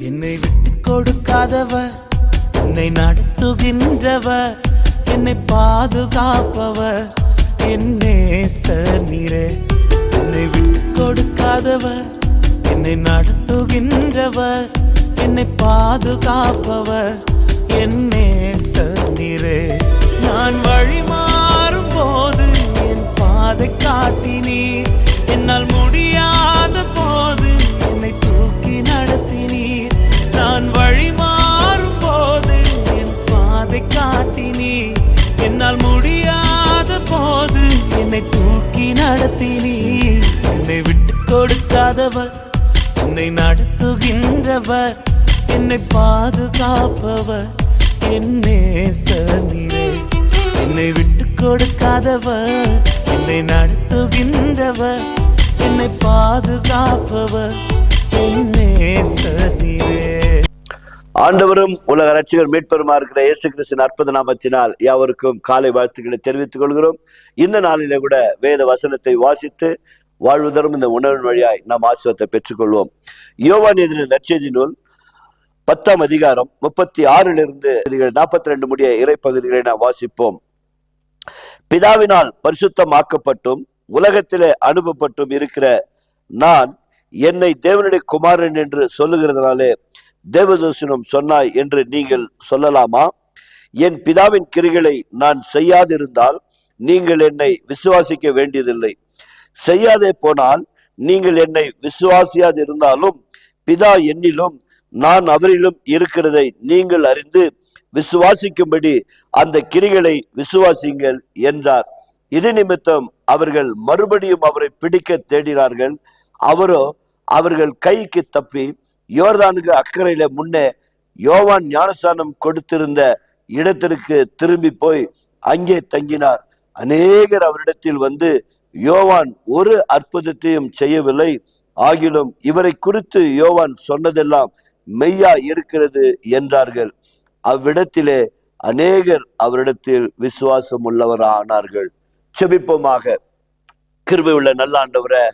என்னை விட்டு கொடுக்காதவர், என்னை நடத்துகின்றவர், என்னை பாதுகாப்பவர் என் நேசர் நீரே. என்னை விட்டு கொடுக்காதவர், என்னை நடத்துகின்றவர், என்னை பாதுகாப்பவர் என் நேசர் நீரே. நான் வழி மாறும் போது என் பாதை காட்டினீர், என்னால் முடியாத போது என்னை தூக்கி நடத்தினீர். நான் வழி மாறும் போது என் பாதை காட்டினீர், என்னால் முடியாத போது என்னை தூக்கி நடத்தினீர். என்னை விட்டு கொடுக்காதவர், என்னை நடத்துகின்றவர், என்னை பாதுகாப்பவர் என் நேசர் நீரே. என்னை விட்டு கொடுக்காதவர், என்னை நடத்துகின்றவர், என்னை பாதுகாப்பவர் என் நேசர் நீரே. ஆண்டவரும் உலக ரட்சகர் மீட்பெருமா இருக்கிற இயேசு கிறிஸ்துவின் அற்புத நாமத்தினால் யாவருக்கும் காலை வாழ்த்துக்களை தெரிவித்துக் கொள்கிறோம். இந்த நாளிலே கூட வேத வசனத்தை வாசித்து வாழ்வு தரும் இந்த உணர்வின் வழியாய் நாம் ஆசீர்வாதத்தை பெற்றுக்கொள்வோம். யோவான் எழுதின நற்செய்தி நூல் 10ஆம் அதிகாரம் 36 42 முடிய இறைப்பகுதிகளை நாம் வாசிப்போம். பிதாவினால் பரிசுத்தமாக்கப்பட்டும் உலகத்திலே அனுப்பப்பட்டும் இருக்கிற நான் என்னை தேவனுடைய குமாரன் என்று சொல்லுகிறதுனாலே தேவதூஷணம் சொன்னாய் என்று நீங்கள் சொல்லலாமா? என் பிதாவின் கிரிகளை நான் செய்யாதிருந்தால் நீங்கள் என்னை விசுவாசிக்க வேண்டியதில்லை. செய்யாதே போனால் நீங்கள் என்னை விசுவாசியாதிருந்தாலும் பிதா என்னிலும் நான் அவரிலும் இருக்கிறதை நீங்கள் அறிந்து விசுவாசிக்கும்படி அந்த கிரிகளை விசுவாசிங்கள் என்றார். இது நிமித்தம் அவர்கள் மறுபடியும் அவரை பிடிக்க தேடினார்கள். அவரோ அவர்கள் கைக்கு தப்பி யோர்தானுக்கு அக்கறையில முன்னே யோவான் ஞானஸ்நானம் கொடுத்திருந்த இடத்திற்கு திரும்பி போய் அங்கே தங்கினார். அநேகர் அவரிடத்தில் வந்து, யோவான் ஒரு அற்புதத்தையும் செய்யவில்லை, ஆகிலும் இவரை குறித்து யோவான் சொன்னதெல்லாம் மெய்யா இருக்கிறது என்றார்கள். அவ்விடத்திலே அநேகர் அவரிடத்தில் விசுவாசம் உள்ளவரானார்கள். செபிப்போமாக. கிருபை உள்ள நல்ல ஆண்டவரே,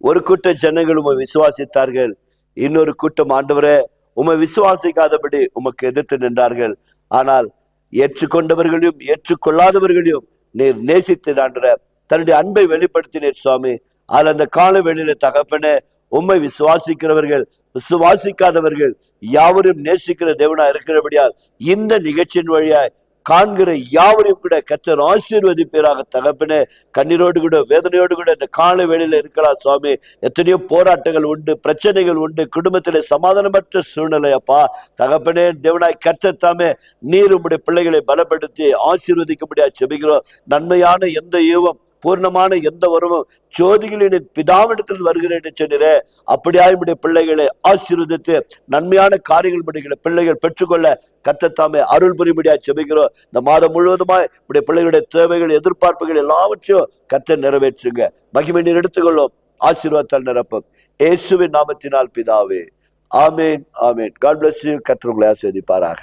ஒரு கூட்ட ஜனங்கள் உம்மை விசுவாசித்தார்கள், இன்னொரு கூட்டம் ஆண்டவரே உம்மை விசுவாசிக்காதபடி உமக்கு எதிர்த்து நின்றார்கள். ஆனால் ஏற்றுக்கொண்டவர்களையும் ஏற்றுக்கொள்ளாதவர்களையும் நீர் நேசித்து ஆண்டவரே தன்னுடைய அன்பை வெளிப்படுத்தினீர் சுவாமி. அதில் அந்த கால வேளையில தகப்பனே உம்மை விசுவாசிக்கிறவர்கள் விசுவாசிக்காதவர்கள் யாவரும் நேசிக்கிற தேவனா இருக்கிறபடியால் இந்த நிகழ்ச்சியின் வழியாய் காண்கிற யாவரையும் கூட கர்த்தர் ஆசீர்வதிப்பீராக தகப்பனே. கண்ணீரோடு கூட வேதனையோடு கூட இந்த கால வேளையில இருக்கலாம் சுவாமி. எத்தனையோ போராட்டங்கள் உண்டு, பிரச்சனைகள் உண்டு, குடும்பத்திலே சமாதானமற்ற சூழ்நிலை அப்பா தகப்பனே. தேவனாய் கர்த்தர் தாமே நீர் உம்முடைய பிள்ளைகளை பலப்படுத்தி ஆசீர்வதிக்கும்படியா செபிக்கிறோம். நன்மையான எந்த ஈவம் பூர்ணமான எந்த வரமும் ஜோதிகளின் பிதாவிடத்தில் வருகிறேன் சொன்னீரே, அப்படியாய் உடைய பிள்ளைகளை ஆசீர்வதித்து நன்மையான காரியங்கள் பிள்ளைகள் பெற்றுக்கொள்ள கர்த்தர் அருள் புரியும்படியா செபிக்கிறோம். இந்த மாதம் முழுவதுமாய் உடைய பிள்ளைகளுடைய தேவைகள் எதிர்பார்ப்புகள் எல்லாவற்றையும் கர்த்தர் நிறைவேற்றுங்க. மகிமை நீர் எடுத்துக்கொள்ளும், ஆசீர்வாதத்தால் நிரப்பும். இயேசுவின் நாமத்தினால் பிதாவே, ஆமேன் ஆமேன். God bless you. கர்த்தர் உங்களை ஆசீர்வதிப்பாராக.